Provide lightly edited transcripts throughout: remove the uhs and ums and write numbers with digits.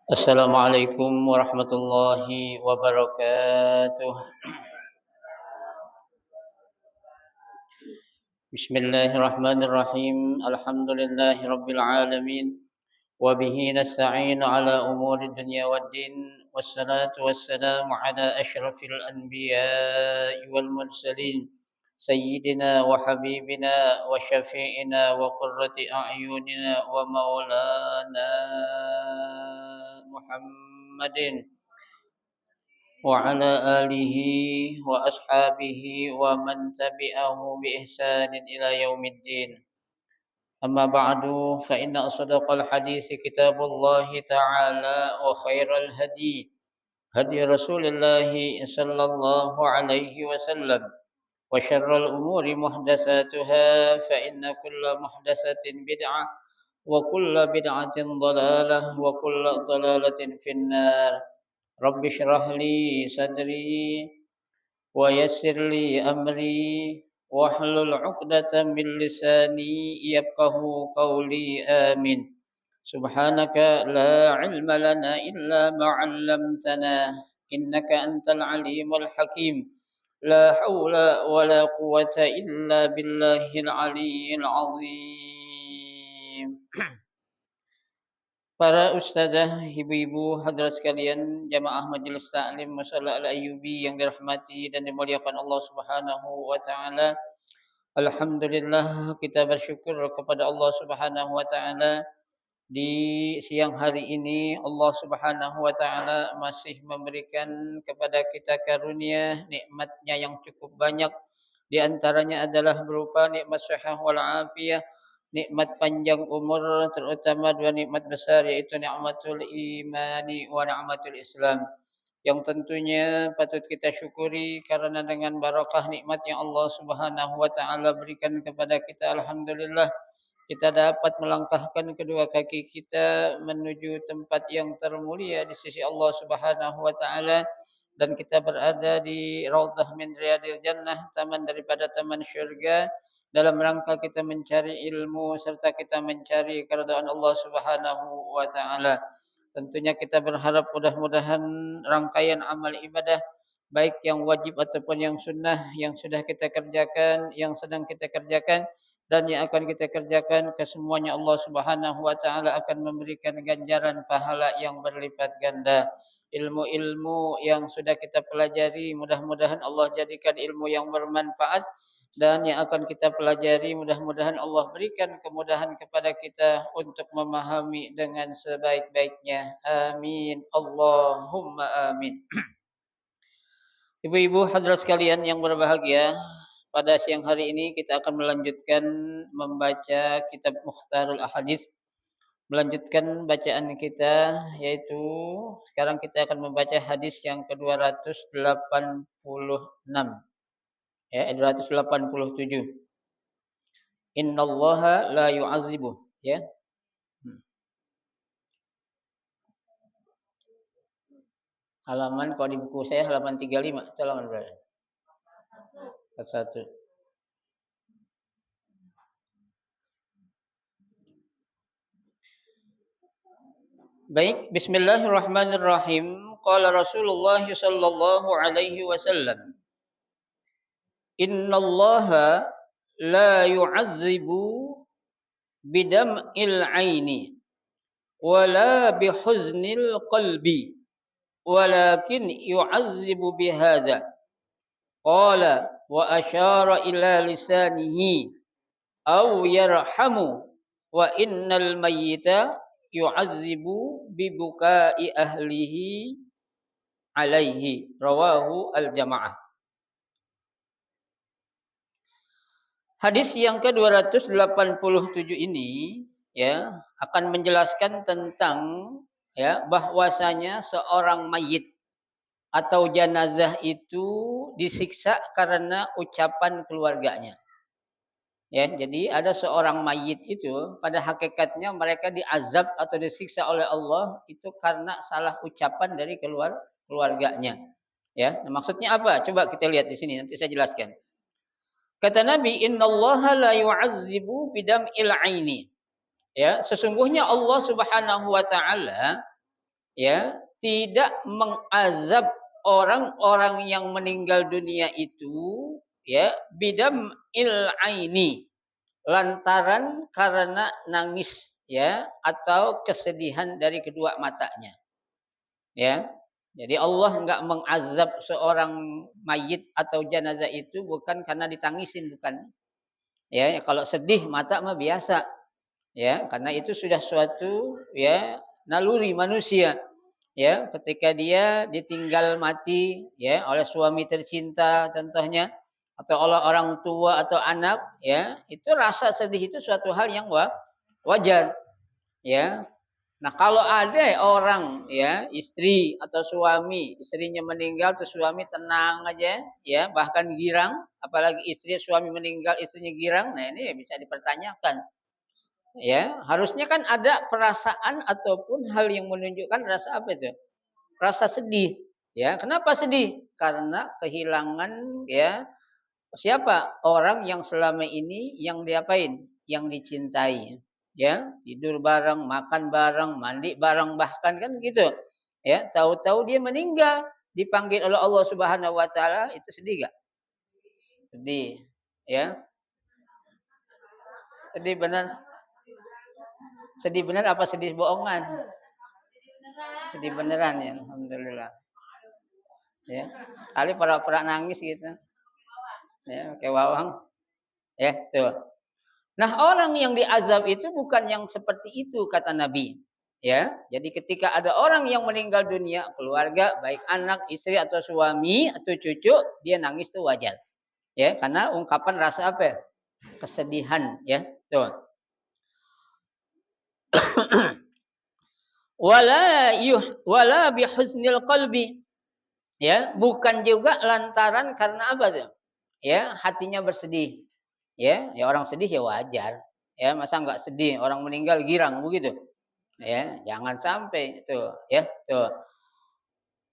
Assalamualaikum warahmatullahi wabarakatuh. Bismillahirrahmanirrahim. Alhamdulillahi rabbil alamin. Wa bihi nasta'inu ala umuri dunya waddin. Wassalatu wassalamu ala asyrafil anbiya'i wal mursalin. Sayyidina wa habibina wa syafi'ina wa qurrati a'yunina wa maulana Muhammadin وعلى آله وأصحابه ومن تبعه بإحسان إلى يوم الدين. أما بعد فإن أصدق الحديث كتاب الله تعالى وخير الهدي هدي رسول الله صلى الله عليه وسلم وشر الأمور محدثاتها فإن كل محدثة بدعة وكل بدعة ضلالة وكل ضلالة في النار. رب اشرح لي صدري ويسر لي أمري واحلل عقدة من لساني يفقه قولي آمين. سبحانك لا علم لنا إلا ما علمتنا إنك أنت العليم الحكيم. لا حول ولا قوة إلا بالله العلي العظيم. Para ustazah, ibu-ibu, hadirat sekalian, jamaah Majelis Taklim Mushola Al-Ayyubi yang dirahmati dan dimuliakan Allah Subhanahu wa taala. Alhamdulillah, kita bersyukur kepada Allah Subhanahu wa taala di siang hari ini Allah Subhanahu wa taala masih memberikan kepada kita karunia nikmatnya yang cukup banyak. Di antaranya adalah berupa nikmat sehat wal afiyah, nikmat panjang umur, terutama dua nikmat besar yaitu nikmatul imani wa nikmatul Islam, yang tentunya patut kita syukuri karena dengan barakah nikmat yang Allah Subhanahu wa taala berikan kepada kita, alhamdulillah kita dapat melangkahkan kedua kaki kita menuju tempat yang termulia di sisi Allah Subhanahu wa taala, dan kita berada di raudhah min riyadil jannah, taman daripada taman syurga, dalam rangka kita mencari ilmu serta kita mencari keridhaan Allah Subhanahu wa taala. Tentunya kita berharap mudah-mudahan rangkaian amal ibadah baik yang wajib ataupun yang sunnah yang sudah kita kerjakan, yang sedang kita kerjakan dan yang akan kita kerjakan, kesemuanya Allah Subhanahu wa taala akan memberikan ganjaran pahala yang berlipat ganda. Ilmu-ilmu yang sudah kita pelajari mudah-mudahan Allah jadikan ilmu yang bermanfaat, dan yang akan kita pelajari mudah-mudahan Allah berikan kemudahan kepada kita untuk memahami dengan sebaik-baiknya. Amin. Allahumma amin. Ibu-ibu hadirat sekalian yang berbahagia, pada siang hari ini kita akan melanjutkan membaca kitab Mukhtarul Ahadits. Melanjutkan bacaan kita, yaitu sekarang kita akan membaca hadis yang ke-286. Ya, 287. Innallaha la yu'adzibu, ya. Halaman kalau di buku saya halaman 35, itu halaman berapa? 41. Baik, bismillahirrahmanirrahim. Qala Rasulullah sallallahu alaihi wasallam, innallaha la yu'adzibu bidam'il aini wala bihuznil qalbi walakin yu'adzibu bihadza. Qala wa asyara ila lisanihi aw yarhamu wa innal mayyita yu'adzibu bibukai ahlihi alaihi. Rawahu al-jamaah. Hadis yang ke-287 ini ya akan menjelaskan tentang ya bahwasanya seorang mayit atau jenazah itu disiksa karena ucapan keluarganya. Ya, jadi ada seorang mayit itu pada hakikatnya mereka diazab atau disiksa oleh Allah itu karena salah ucapan dari keluarganya. Ya, nah, maksudnya apa? Coba kita lihat di sini, nanti saya jelaskan. Kata Nabi, innallaha la yu'adzibu bidam'il aini. Ya, sesungguhnya Allah Subhanahu wa taala ya, tidak mengazab orang-orang yang meninggal dunia itu, ya, bidam aini, lantaran karena nangis, ya, atau kesedihan dari kedua matanya, ya. Jadi Allah enggak mengazab seorang mayit atau jenazah itu bukan karena ditangisin, bukan. Ya, kalau sedih mata mah biasa, ya, karena itu sudah suatu, ya, naluri manusia. Ya, ketika dia ditinggal mati, ya, oleh suami tercinta contohnya, atau oleh orang tua atau anak, ya, itu rasa sedih itu suatu hal yang wajar, ya. Nah, kalau ada orang, ya, istri atau suami, istrinya meninggal terus suami tenang aja, ya, bahkan girang, apalagi istri suami meninggal istrinya girang, nah ini bisa dipertanyakan. Ya, harusnya kan ada perasaan ataupun hal yang menunjukkan rasa apa itu? Rasa sedih, ya. Kenapa sedih? Karena kehilangan, ya, siapa? Orang yang selama ini yang diapain? Yang dicintai, ya. Tidur bareng, makan bareng, mandi bareng bahkan kan gitu. Ya, tahu-tahu dia meninggal, dipanggil oleh Allah Subhanahu wa taala, itu sedih gak? Sedih, ya. Sedih benar. Sedih benar apa sedih bohongan? Sedih beneran ya, alhamdulillah. Ya, kali pura-pura nangis gitu. Ya, kayak wawang. Ya, tuh. Nah, orang yang diazab itu bukan yang seperti itu kata Nabi. Ya, jadi ketika ada orang yang meninggal dunia, keluarga, baik anak, istri atau suami atau cucu, dia nangis itu wajar. Ya, karena ungkapan rasa apa? Ya? Kesedihan, ya. Tuh. Wala bihusnil qalbi. Ya, bukan juga lantaran karena apa tuh? Ya, hatinya bersedih. Ya, ya orang sedih ya wajar. Ya, masa enggak sedih orang meninggal girang begitu? Ya, jangan sampai itu, ya, tuh.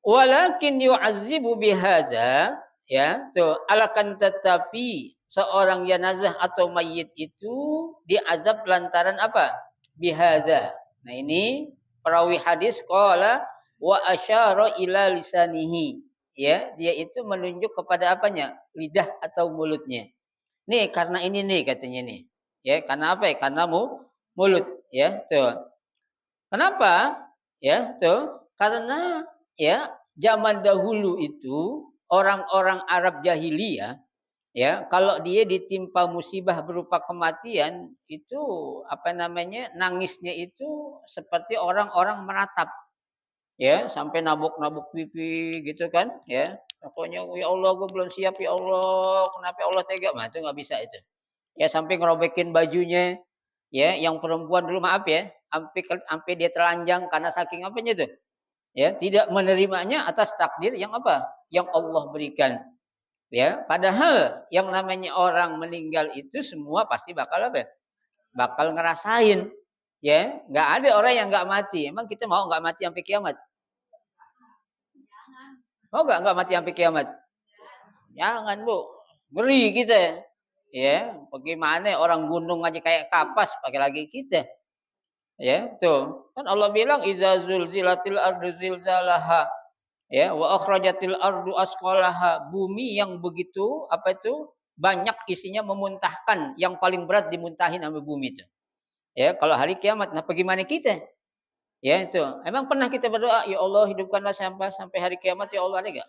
Walakin yu'azzibu bihadza, ya, tuh. Akan tetapi seorang jenazah atau mayit itu diazab lantaran apa? Bihadza. Nah, ini perawi hadis qala wa asyara ila lisanihi. Ya, dia itu menunjuk kepada apanya? Lidah atau mulutnya. Nih karena ini nih katanya nih. Ya, karena apa ya? Karena mulut, ya, tuh. Kenapa? Ya, tuh. Karena ya zaman dahulu itu orang-orang Arab jahiliyah, ya, kalau dia ditimpa musibah berupa kematian itu apa namanya? Nangisnya itu seperti orang-orang meratap. Ya, sampai nabok-nabok pipi gitu kan, ya. Pokoknya, "Ya Allah, gue belum siap ya Allah, kenapa ya Allah tega?" Nah, itu nggak bisa itu. Ya sampai ngerobekin bajunya, ya, yang perempuan dulu maaf ya, sampai dia telanjang karena saking apanya tuh, ya, tidak menerimanya atas takdir yang apa, yang Allah berikan, ya. Padahal yang namanya orang meninggal itu semua pasti bakal apa, bakal ngerasain, ya. Nggak ada orang yang nggak mati. Emang kita mau nggak mati sampai kiamat? Mau nggak mati sampai kiamat? Jangan Bu, ngeri kita. Ya, bagaimana orang gunung aja kayak kapas, pakai lagi kita. Ya, tuh. Kan Allah bilang iza zulzilatil ardu zilzalaha, ya, wa akhrajatil ardu asqalaha. Bumi yang begitu apa itu? Banyak isinya memuntahkan, yang paling berat dimuntahin sama bumi itu. Ya, kalau hari kiamat, nah bagaimana kita? Ya itu. Emang pernah kita berdoa, ya Allah hidupkanlah sampai hari kiamat ya Allah, ada enggak?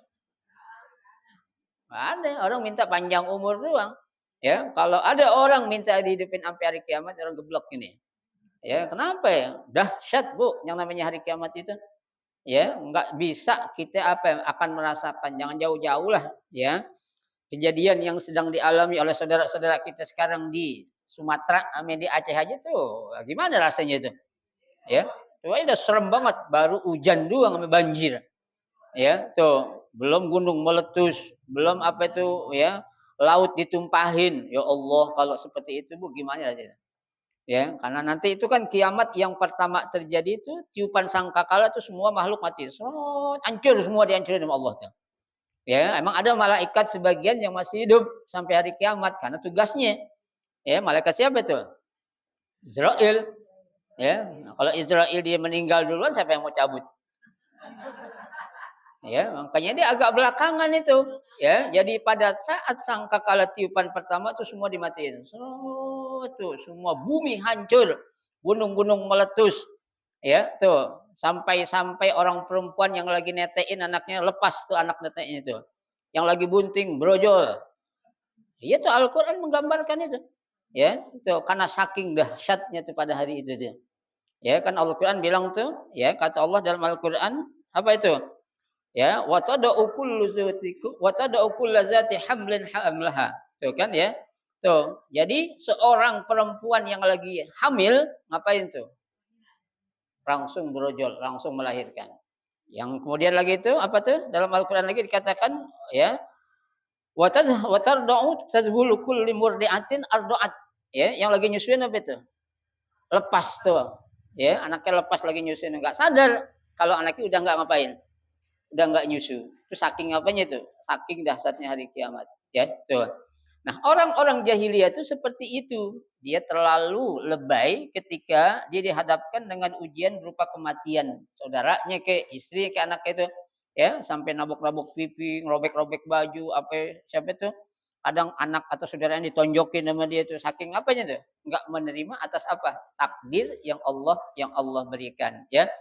Enggak ada, orang minta panjang umur doang. Ya, kalau ada orang minta dihidupin sampai hari kiamat, orang geblok ini. Ya, kenapa ya? Dahsyat, Bu, yang namanya hari kiamat itu. Ya, enggak bisa kita apa akan merasakan, jangan jauh-jauh lah, ya. Kejadian yang sedang dialami oleh saudara-saudara kita sekarang di Sumatera, sama di Aceh aja tuh, gimana rasanya itu? Ya, itu aja udah serem banget, baru hujan doang sama banjir. Ya, tuh, belum gunung meletus, belum apa itu ya, laut ditumpahin. Ya Allah, kalau seperti itu Bu gimana rasanya? Ya, karena nanti itu kan kiamat yang pertama terjadi itu tiupan sangkakala itu semua makhluk mati. Hancur semua dihancurin sama Allah tuh. Ya, emang ada malaikat sebagian yang masih hidup sampai hari kiamat karena tugasnya. Ya, malaikat siapa tuh? Israel. Ya, nah, kalau Israel dia meninggal duluan siapa yang mau cabut? Ya, makanya dia agak belakangan itu, ya. Jadi pada saat sangkakala tiupan pertama tuh semua dimatiin. Tuh semua bumi hancur, gunung-gunung meletus, ya, tuh. Sampai orang perempuan yang lagi netein anaknya lepas tuh anak neteknya itu. Yang lagi bunting brojol. Iya tuh Al-Qur'an menggambarkan itu. Ya, itu karena saking dahsyatnya tuh pada hari itu tuh. Ya, kan Al-Qur'an bilang tuh, ya, kata Allah dalam Al-Qur'an apa itu? Ya, wa tada'u kullu zati hamlin hamlaha. Tuh kan ya. Tuh. Jadi seorang perempuan yang lagi hamil ngapain tuh? Langsung brojol, langsung melahirkan. Yang kemudian lagi itu apa tuh? Dalam Al-Qur'an lagi dikatakan ya, wa tarda'u tadhulu kulli murdi'atin arda'at. Ya, yang lagi nyusuin apa itu? Lepas tuh. Ya, anaknya lepas lagi nyusuin enggak sadar kalau anaknya udah enggak ngapain? Udah nggak nyusu. Itu saking apanya itu? Saking dahsyatnya hari kiamat. Ya, tuh. Nah, orang-orang jahiliyah itu seperti itu. Dia terlalu lebay ketika dia dihadapkan dengan ujian berupa kematian saudaranya ke istri ke anak itu. Ya, sampai nabok-nabok pipi, ngerobek-robek baju, apa siapa itu? Kadang anak atau saudaranya ditonjokin sama dia itu saking apanya tuh? Nggak menerima atas apa? Takdir yang Allah berikan, ya.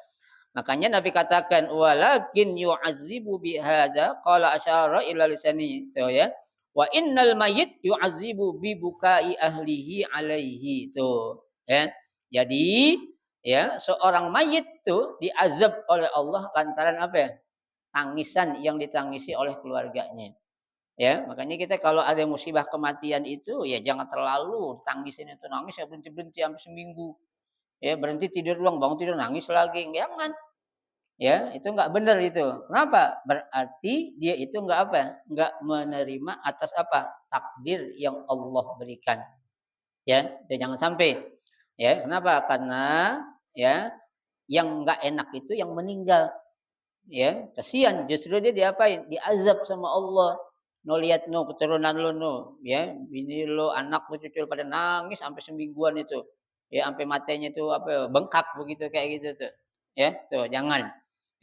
Makanya Nabi katakan walakin yu'adzibu bihadza qala asyara ila lisani itu ya. Wa innal mayyit yu'adzibu bi bukai ahlihi alaihi itu ya. Jadi ya seorang mayit tuh diazab oleh Allah lantaran apa ya? Tangisan yang ditangisi oleh keluarganya. Ya, makanya kita kalau ada musibah kematian itu ya jangan terlalu tangisin itu nangis ya berhenti-berhenti sampai seminggu. Ya berhenti tidur doang, bangun tidur nangis lagi. Jangan. Ya, itu enggak benar itu. Kenapa? Berarti dia itu enggak apa? Enggak menerima atas apa? Takdir yang Allah berikan. Ya, dan jangan sampai. Ya, kenapa? Karena ya, yang enggak enak itu yang meninggal. Ya, kasihan justru dia diapain? Diazab sama Allah. No lihat no keturunan lu no, ya, bini lu, anak lu, cucu lu pada nangis sampai semingguan itu. Ya, sampai matanya itu apa bengkak begitu kayak gitu tuh. Ya, tuh jangan.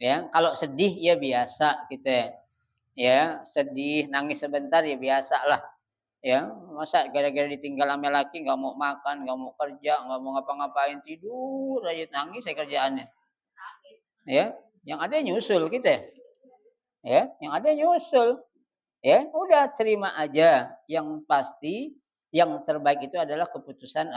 Ya, kalau sedih ya biasa kita, ya, sedih, nangis sebentar ya biasalah, ya. Masa gara-gara ditinggal sama laki nggak mau makan, nggak mau kerja, nggak mau ngapa-ngapain, tidur aja nangis aja kerjaannya. Ya, yang ada nyusul kita. Ya, yang ada nyusul. Ya, udah terima aja. Yang pasti yang terbaik itu adalah keputusan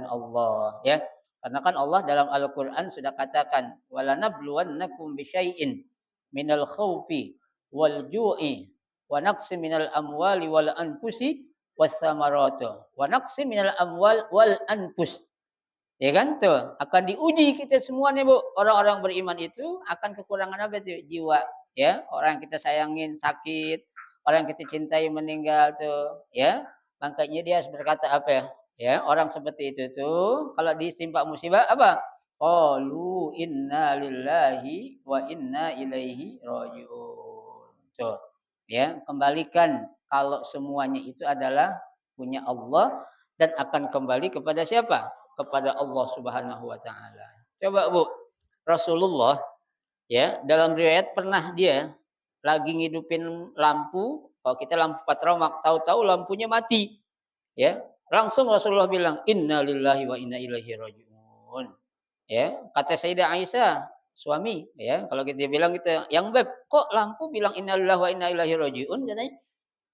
Allah, ya. Karena kan Allah dalam Al-Qur'an sudah katakan, "Walanabluwannakum bisyai'in minal khaufi wal ju'i wa naqsin minal amwali wal anfusi was samarati wa naqsin minal amwal wal anfus." Ya kan tuh, akan diuji kita semua nih Bu, orang-orang beriman itu akan kekurangan apa tuh? Jiwa, ya. Orang yang kita sayangin sakit, orang yang kita cintai meninggal tuh, ya. Makanya dia harus berkata apa ya? Ya, orang seperti itu tuh kalau ditimpa musibah apa? Qalu inna lillahi wa inna ilaihi raji'un. Tuh. Ya, kembalikan kalau semuanya itu adalah punya Allah dan akan kembali kepada siapa? Kepada Allah Subhanahu wa taala. Coba Bu, Rasulullah ya dalam riwayat pernah dia lagi ngidupin lampu, kalau kita lampu patromak, tahu-tahu lampunya mati, ya. Langsung Rasulullah bilang, "Inna lillahi wa inna ilaihi raji'un." Ya, kata Sayyidah Aisyah, suami, ya, kalau kita bilang gitu, "Yang Beb, kok lampu bilang inna lillahi wa inna ilaihi raji'un?" katanya.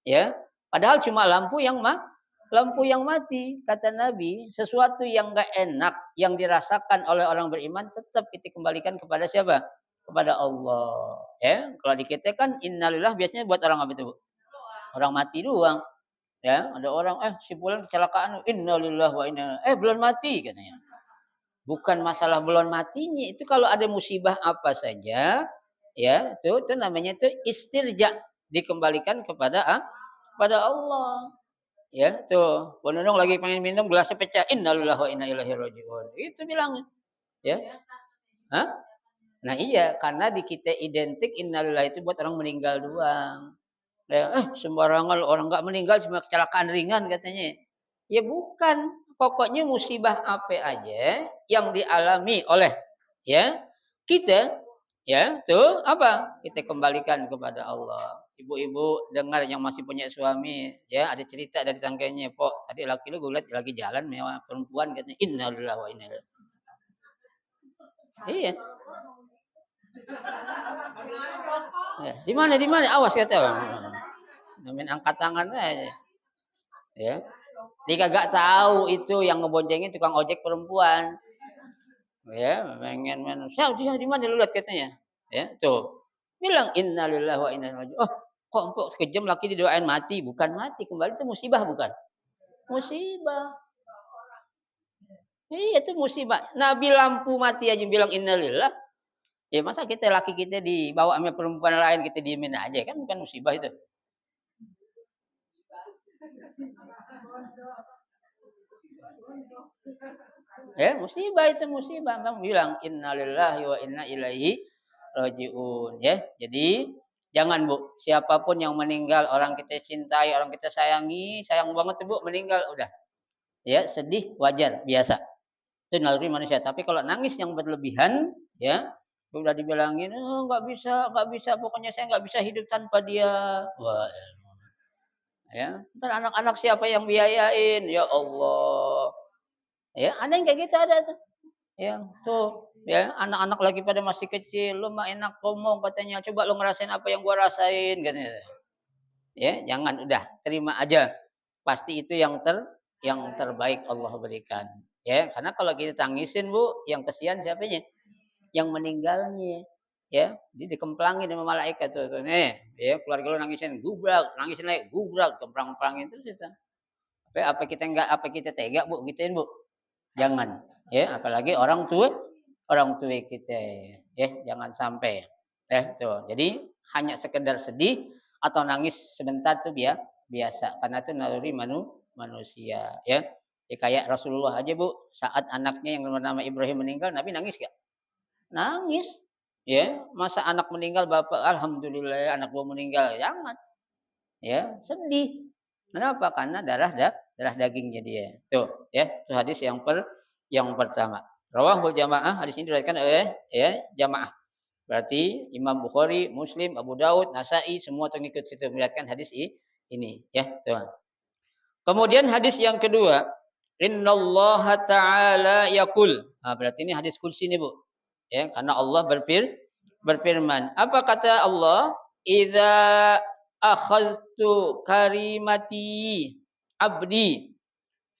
Ya, padahal cuma lampu yang mati. Kata Nabi, sesuatu yang enggak enak yang dirasakan oleh orang beriman tetap kita kembalikan kepada siapa? Kepada Allah. Ya, kalau di kita kan innalillah biasanya buat orang apa itu, Bu? Orang mati doang. Ya, ada orang, si fulan kecelakaan, innalillah wa inna belum mati katanya. Bukan masalah belum matinya, itu kalau ada musibah apa saja, ya, itu namanya itu istirja, dikembalikan kepada Allah. Ya, tuh. Bonodong lagi pengen minum gelasnya pecah, innalillahi wa inna ilaihi raji'un. Itu bilangnya, ya. Hah? Nah iya, karena di kita identik innalillahi itu buat orang meninggal doang. Ya, sembarangan orang nggak meninggal cuma kecelakaan ringan katanya. Ya bukan, pokoknya musibah apa aja yang dialami oleh ya kita Ya, tuh apa? Kita kembalikan kepada Allah. Ibu-ibu dengar yang masih punya suami, ya ada cerita dari tangganya, "Pok, tadi laki lu gue lihat lagi jalan sama perempuan," katanya. Innalillahi wa inna ilaihi. Iya. Ya, "Di mana di mana? Awas," kata. Main angkat tangan aja, ya. Dia kagak tahu itu yang ngeboncengin tukang ojek perempuan. Ya, pengen main, "Siap, dia di mana lu lihat," katanya. Ya, tuh. Bilang, "Innalillahi wa inna ilaihi raji'un." Oh, kok empuk sekejam laki didoain mati? Bukan mati, kembali itu musibah bukan? Musibah. Iya, itu musibah. Nabi lampu mati aja bilang innalillah. Ya masa kita laki kita dibawa sama perempuan lain kita diemin aja, kan bukan musibah itu. Ya, musibah itu musibah. Bang bilang innalillahi wa inna ilaihi rajiun, ya. Jadi jangan Bu, siapapun yang meninggal orang kita cintai, orang kita sayangi, sayang banget tuh Bu meninggal udah. Ya, sedih wajar, biasa. Itu naluri manusia. Tapi kalau nangis yang berlebihan, ya, udah dibilangin, "Oh, nggak bisa, pokoknya saya nggak bisa hidup tanpa dia." Wah, ya, entar anak-anak siapa yang biayain? Ya Allah. Ya, ada yang kayak gitu ada tuh. Ya, tuh, ya, anak-anak lagi pada masih kecil, "Lu mah enak ngomong," katanya, "coba lu ngerasain apa yang gua rasain," katanya. Ya, jangan, udah terima aja. Pasti itu yang terbaik Allah berikan. Ya, karena kalau kita tangisin Bu, yang kesian siapanya? Yang meninggalnya. Ya, dia dikemplangin sama malaikat tuh, "Nih, ya keluarga lu nangisin," gubrak, nangisin lagi, gubrak, kemplang-kemplangin terus itu. Apa kita tega Bu, gituin Bu? Jangan, ya, apalagi orang tua kita, ya, jangan sampai. Ya, tuh. Jadi hanya sekedar sedih atau nangis sebentar tuh biasa, karena itu naluri manusia, ya. Ya kayak Rasulullah aja Bu, saat anaknya yang bernama Ibrahim meninggal, Nabi nangis nggak? Nangis, ya. Masa anak meninggal bapak, "Alhamdulillah anak gua meninggal," jangan, ya, sedih. Kenapa? Karena darah dagingnya dia. Tuh, ya, itu hadis yang pertama. Rawahul jamaah, hadis ini diriwayatkan oleh ya jamaah. Berarti Imam Bukhari, Muslim, Abu Daud, Nasa'i semua pengikut situ meriwayatkan hadis ini, ya, tuh. Kemudian hadis yang kedua, innallaha ta'ala yaqul. Nah, berarti ini hadis kursi nih, Bu. Ya, karena Allah berfirman. Apa kata Allah? "Idza akhadtu karimati abdi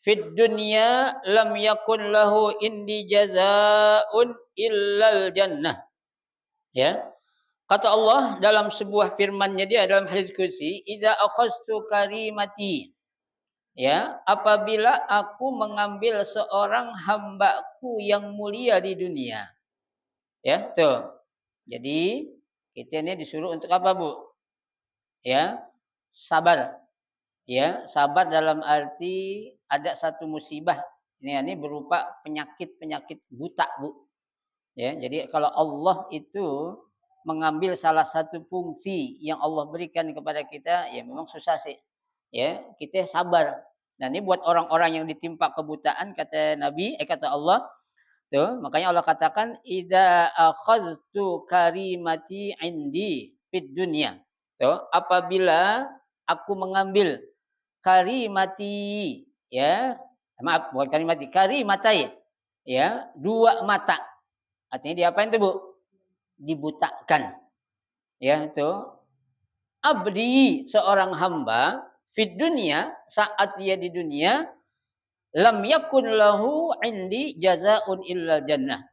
fid dunya lam yakun lahu indi jazaa'un illal jannah." Ya. Kata Allah dalam sebuah firman-Nya dia dalam hadis qudsi, "Idza akhadtu karimati." Ya, apabila aku mengambil seorang hambaku yang mulia di dunia. Ya, tuh. Jadi kita ini disuruh untuk apa, Bu? Ya, sabar. Ya, sabar dalam arti ada satu musibah. Ini berupa penyakit-penyakit buta, Bu. Ya, jadi kalau Allah itu mengambil salah satu fungsi yang Allah berikan kepada kita, ya memang susah sih. Ya, kita sabar. Nah, ini buat orang-orang yang ditimpa kebutaan kata Allah, tuh, makanya Allah katakan idza akhadtu karimati indi fid dunya. Tuh, apabila aku mengambil karimati, ya. Maaf, bukan karimati, karimatai. Ya, dua mata. Artinya diapain tuh, Bu? Dibutakan. Ya, itu. Abdi, seorang hamba, fid dunya, saat dia di dunia, lam yakun lahu indi jazaun illa jannah.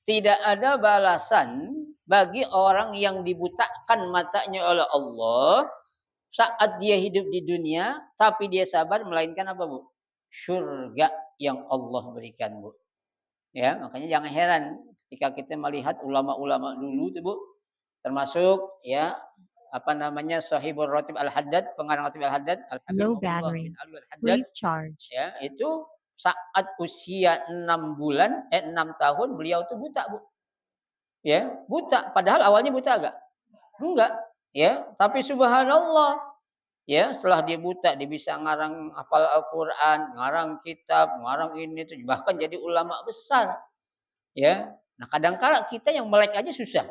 Tidak ada balasan bagi orang yang dibutakan matanya oleh Allah saat dia hidup di dunia, tapi dia sabar, melainkan apa, Bu? Surga yang Allah berikan, Bu. Ya, makanya jangan heran ketika kita melihat ulama-ulama dulu tuh, Bu, termasuk ya apa namanya Shahibur Ratib Al-Haddad, pengarang Ratib Al-Haddad, Al-Habib Abdullah bin Ali Al-Haddad, ya, itu saat usia 6 bulan, 6 tahun beliau tuh buta, Bu. Ya, buta, padahal awalnya buta enggak? Enggak, ya, tapi subhanallah, ya, setelah dia buta dia bisa ngarang hafal Al-Qur'an, ngarang kitab, ngarang ini itu, bahkan jadi ulama besar, ya. Nah, kadang kala kita yang melek aja susah.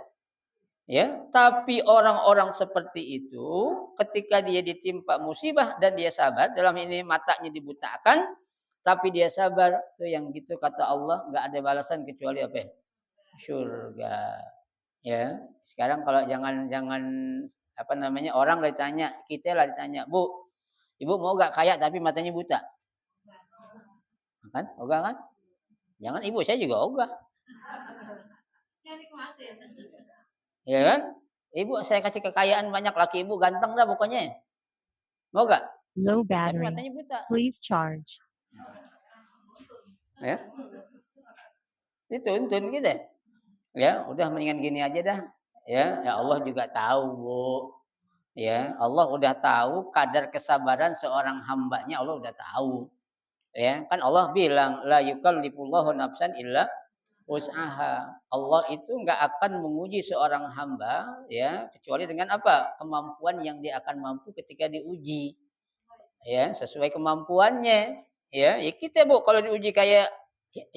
Ya, tapi orang-orang seperti itu ketika dia ditimpa musibah dan dia sabar, dalam ini matanya dibutakan, tapi dia sabar, tuh yang gitu kata Allah nggak ada balasan kecuali apa ya? Surga. Ya, sekarang kalau jangan jangan apa namanya orang ditanya, kita lah ditanya, Bu, Ibu mau gak kaya tapi matanya buta? Kan? Ogah kan? Jangan ibu saya juga ogah. Ya kan? Ibu saya kasih kekayaan banyak, laki ibu ganteng dah pokoknya. Mau gak? Low Tapi battery. matanya buta. Please charge. Ya, dituntun gitu. Ya, udah mendingan gini aja dah. Ya Allah juga tahu, Bu. Ya, Allah udah tahu kadar kesabaran seorang hambanya, Allah udah tahu. Ya, kan Allah bilang la yukallifullahu nafsan illa usaha. Allah itu nggak akan menguji seorang hamba ya kecuali dengan apa? Kemampuan yang dia akan mampu ketika diuji. Ya, sesuai kemampuannya. Ya, ya kita Bu kalau diuji kayak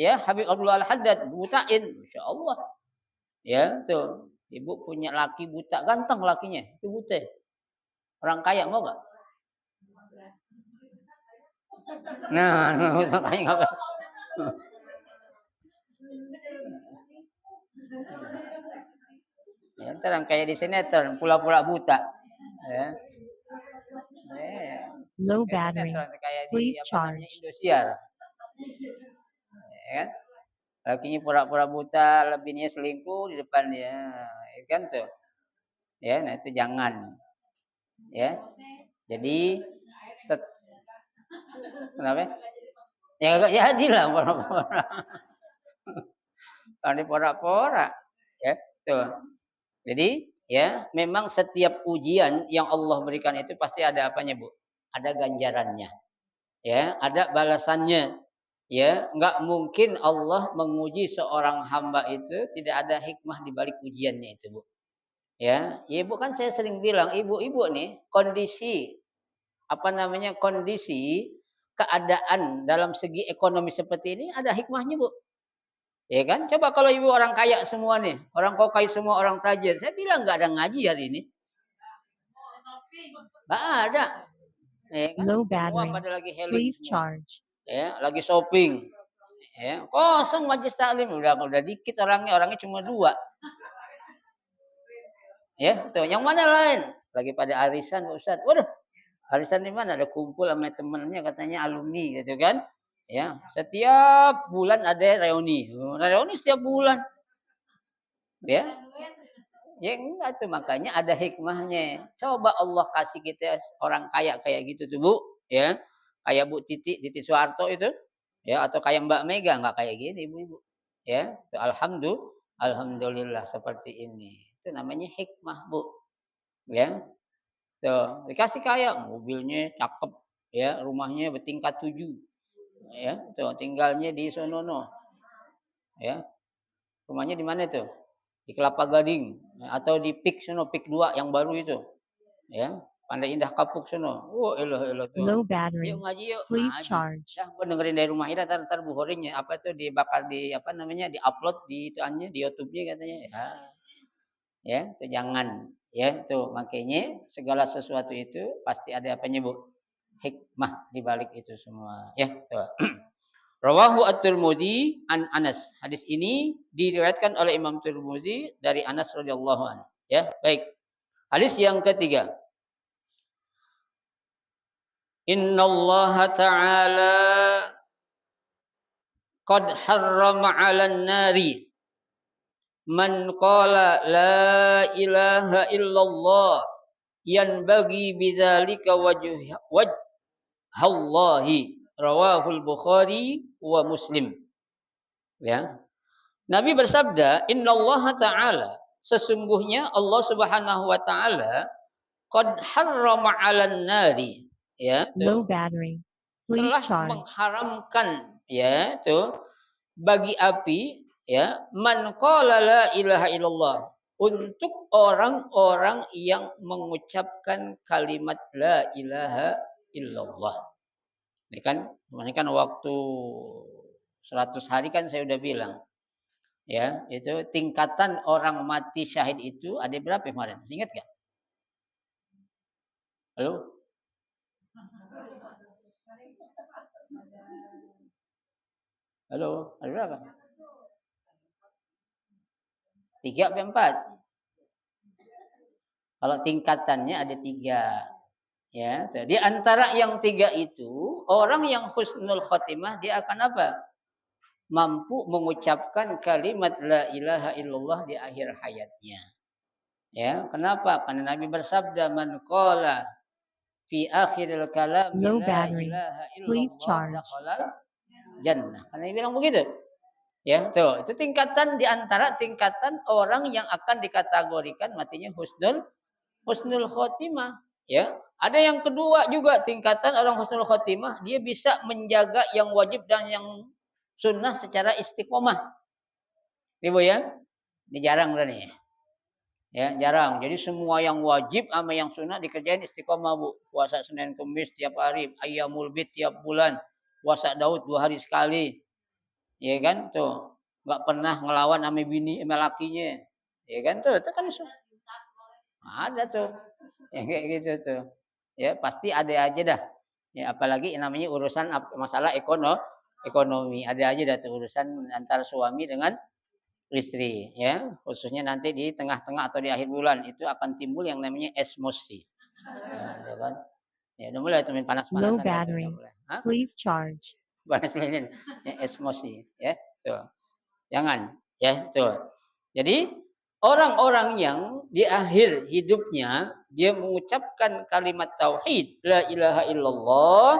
ya Habib Abdullah Al-Haddad butain, Masya Allah. Ya, tuh. Ibu punya laki buta, ganteng lakinya, itu buta. Orang kaya mau gak? Nah, buta kaya nggak? Ya, ntar kayak di sinetron, pura-pura buta. Ya. Low Kayak battery. sinetron, kayak di Please apa namanya charge. Indosiar. Ya kan? Lakinya pura-pura buta, lebihnya selingkuh di depan dia. Ya kan tuh. Ya, nah itu jangan. Ya. Jadi kenapa? Ya enggak jadi lah pura-pura. Kalau pura-pura. Ya, tuh. Jadi ya memang setiap ujian yang Allah berikan itu pasti ada apanya, Bu? Ada ganjarannya. Ya, ada balasannya. Ya, enggak mungkin Allah menguji seorang hamba itu tidak ada hikmah di balik ujiannya itu, Bu. Ya, Ibu kan saya sering bilang, ibu-ibu nih kondisi apa namanya? Kondisi keadaan dalam segi ekonomi seperti ini ada hikmahnya, Bu. Ya kan? Coba kalau ibu orang kaya semua nih, orang kokai semua, orang tajir. Saya bilang nggak ada ngaji hari ini. Nggak ada. Ya kan? Low Semua battery. pada lagi healing Please semua. charge. Ya, lagi shopping. Ya, kosong majelis taklim udah dikit orangnya, orangnya cuma 2. Ya, tuh yang mana lain? Lagi pada arisan Pak Ustaz. Waduh, arisan di mana? Ada kumpul sama temennya katanya alumni gitu kan. Ya, setiap bulan ada reuni. Reuni setiap bulan. Ya, ya enggak tuh makanya ada hikmahnya. Coba Allah kasih kita orang kaya kayak gitu tuh Bu, ya. Kayak Bu Titi Soeharto itu, ya atau kayak Mbak Mega enggak kayak gini Ibu-ibu. Ya, alhamdulillah seperti ini. Itu namanya hikmah, Bu. Ya. Tuh, dikasih kaya, mobilnya cakep, ya, rumahnya bertingkat 7. Ya, tuh tinggalnya di sonono. Ya. Rumahnya di mana tuh? Di Kelapa Gading atau di Pik sono, Pik 2 yang baru itu. Ya, Pandai Indah Kapuk sono. Oh, eloh eloh tuh. Low Yuk battery. ngaji yuk, Please ngaji. charge. Dah gua dengerin dari rumah Ira entar Bu Horing ya, apa tuh dibakar di apa namanya, di-upload di ituannya, di YouTube-nya katanya. Ya, itu jangan. Ya, tuh makanya segala sesuatu itu pasti ada apanya, Bu? Hikmah di balik itu semua. Ya, tuh. Rawahu At-Tirmidzi an Anas. Hadis ini diriwayatkan oleh Imam Tirmidzi dari Anas radhiyallahu anhu. Ya, baik. Hadis yang ketiga. Innallaha ta'ala qad harrama 'alan nari man qala la ilaha illallah yanbaghi bidzalika wajhallahi rawahul Bukhari wa Muslim. Ya. Nabi bersabda, "Innallaha ta'ala" sesungguhnya Allah Subhanahu wa taala qad harrama 'alan nari ya Low tuh battery. Please telah charge. mengharamkan ya tuh bagi api ya man qala la ilaha illallah untuk orang-orang yang mengucapkan kalimat la ilaha illallah. Ini kan waktu 100 hari kan saya udah bilang. Ya, itu tingkatan orang mati syahid itu ada berapa kemarin? Masih ingat nggak? Halo? Halo? Ada berapa? 3 apa 4? Kalau tingkatannya ada 3. Ya, di antara yang 3 itu, orang yang husnul khotimah dia akan apa? Mampu mengucapkan kalimat la ilaha illallah di akhir hayatnya. Ya, kenapa? Karena Nabi bersabda, "Man qala fi akhiril kalam Low la battery. ilaha Please illallah charge. dakhalal jannah." Karena dia bilang begitu. Ya, tuh, itu tingkatan di antara tingkatan orang yang akan dikategorikan matinya husnul khotimah, ya. Ada yang kedua juga tingkatan orang husnul khotimah, dia bisa menjaga yang wajib dan yang sunnah secara istiqomah. Ibu ya, ini jarang kan nih. Ya, jarang. Jadi semua yang wajib sama yang sunnah dikerjain istiqomah, Bu. Puasa Senin Kamis tiap hari, Ayyamul Bid tiap bulan, puasa Daud 2 hari sekali. Ya kan? Tuh. Enggak pernah ngelawan sama bini sama lakinya. Ya kan tuh, itu kan ada tuh. Ya kayak gitu tuh. Ya, pasti ada aja dah. Ya, apalagi namanya urusan masalah ekonomi. Ada aja dah tuh urusan antara suami dengan istri, ya. Khususnya nanti di tengah-tengah atau di akhir bulan itu akan timbul yang namanya emosi. Ya, ya kan? Ya, udah mulai tuh main Low panas-panasan dah tuh udah battery. mulai. Hah? Please charge. Panas lilin. Ya, emosi, ya. Tuh. Jangan, ya, tuh. Jadi orang-orang yang di akhir hidupnya dia mengucapkan kalimat tauhid, la ilaha illallah,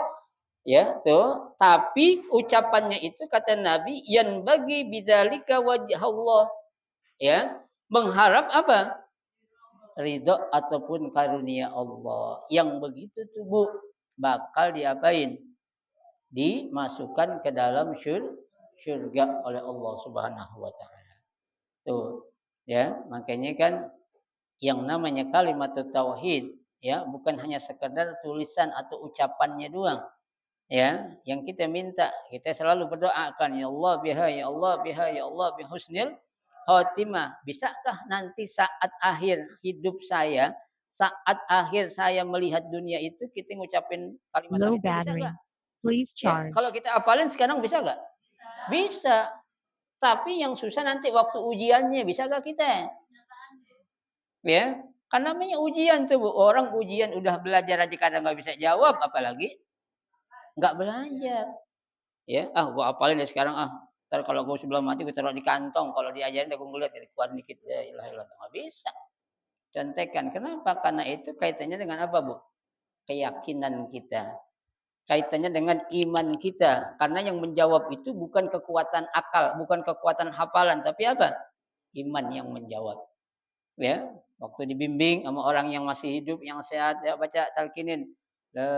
ya, tuh, tapi ucapannya itu kata Nabi yang bagi bidzalika wajh Allah, ya, mengharap apa? Ridho ataupun karunia Allah. Yang begitu tuh, Bu, bakal diapain? Dimasukkan ke dalam surga oleh Allah Subhanahu wa taala. Tuh, ya, makanya kan yang namanya kalimat tauhid, ya, bukan hanya sekedar tulisan atau ucapannya doang. Ya, yang kita minta, kita selalu berdoakan, ya Allah biha, ya Allah biha, ya Allah bihusnil khotimah. Bisakah nanti saat akhir hidup saya, saat akhir saya melihat dunia itu kita ngucapin kalimat Low tauhid itu bisa battery. nggak? Please Ya, charge. kalau kita apalin sekarang bisa nggak? Bisa. Tapi yang susah nanti waktu ujiannya, bisa nggak kita? Ya, kan namanya ujian tuh, Bu. Orang ujian udah belajar aja kadang nggak bisa jawab, apalagi nggak belajar. Ya, gua hafalin dari sekarang entar kalau gua sebelum mati gua taruh di kantong, kalau diajarin dah gua ngeliat keluar dikit, la ilaha illallah, nggak bisa. Contekan, kenapa? Karena itu kaitannya dengan apa, Bu? Keyakinan kita, kaitannya dengan iman kita. Karena yang menjawab itu bukan kekuatan akal, bukan kekuatan hafalan, tapi apa? Iman yang menjawab. Ya, waktu dibimbing sama orang yang masih hidup, yang sehat, ya baca talqinin. La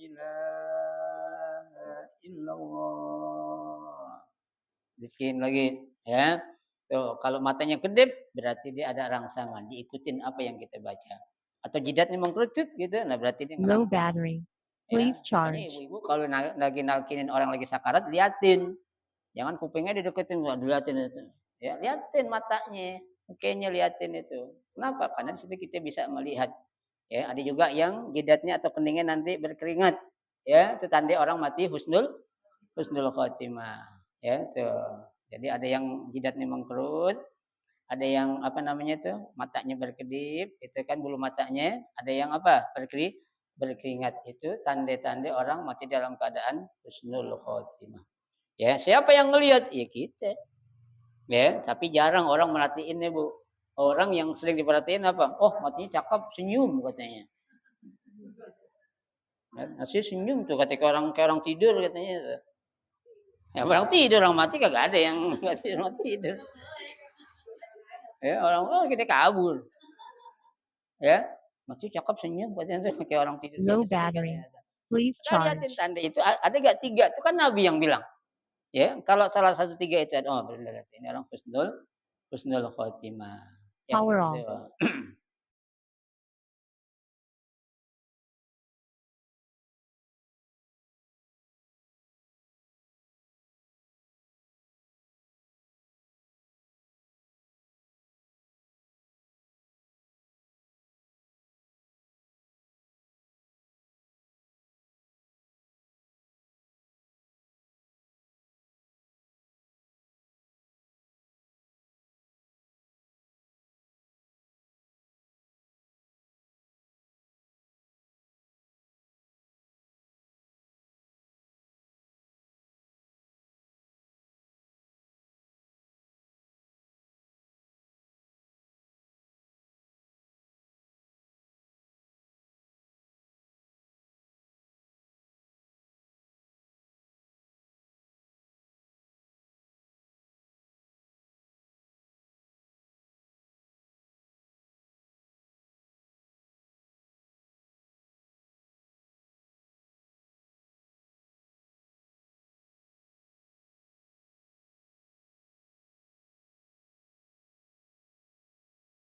ilaha illallah. Bikin lagi, ya. Tuh, kalau matanya kedip berarti dia ada rangsangan, diikutin apa yang kita baca. Atau jidatnya mengkerucut gitu, nah berarti dia Low ngerangsang. battery. Ya, Please makanya charge. ibu-ibu kalau lagi nalkinin orang lagi sakarat, liatin. Jangan kupingnya dideketin, nggak diliatin itu. Ya, liatin matanya, mukanya liatin itu. Kenapa? Karena di situ kita bisa melihat. Ya, ada juga yang jidatnya atau keningnya nanti berkeringat. Ya, itu tanda orang mati husnul khotimah. Ya, tuh. Jadi ada yang jidatnya mengkerut, ada yang apa namanya tuh, matanya berkedip, itu kan bulu matanya, ada yang apa? Berkeringat itu tanda-tanda orang mati dalam keadaan husnul khotimah. Ya, siapa yang ngelihat? Ya kita. Ya, tapi jarang orang merhatiin ya, Bu. Orang yang sering diperhatiin apa? Oh, matinya cakep, senyum katanya. Ya, masih senyum tuh ketika kayak orang tidur katanya tuh. Ya, orang tidur, orang mati kagak ada yang nggak tidur, orang tidur. Ya, orang oh kita kabur. Ya, mati cakep senyum katanya tuh kayak orang tidur Low biasa battery. katanya. Please Nah, liatin charge. tanda itu ada gak 3? Itu kan Nabi yang bilang. Ya, kalau salah satu 3 itu ada, oh benar ini orang husnul khotimah. Ya, Power itu. off.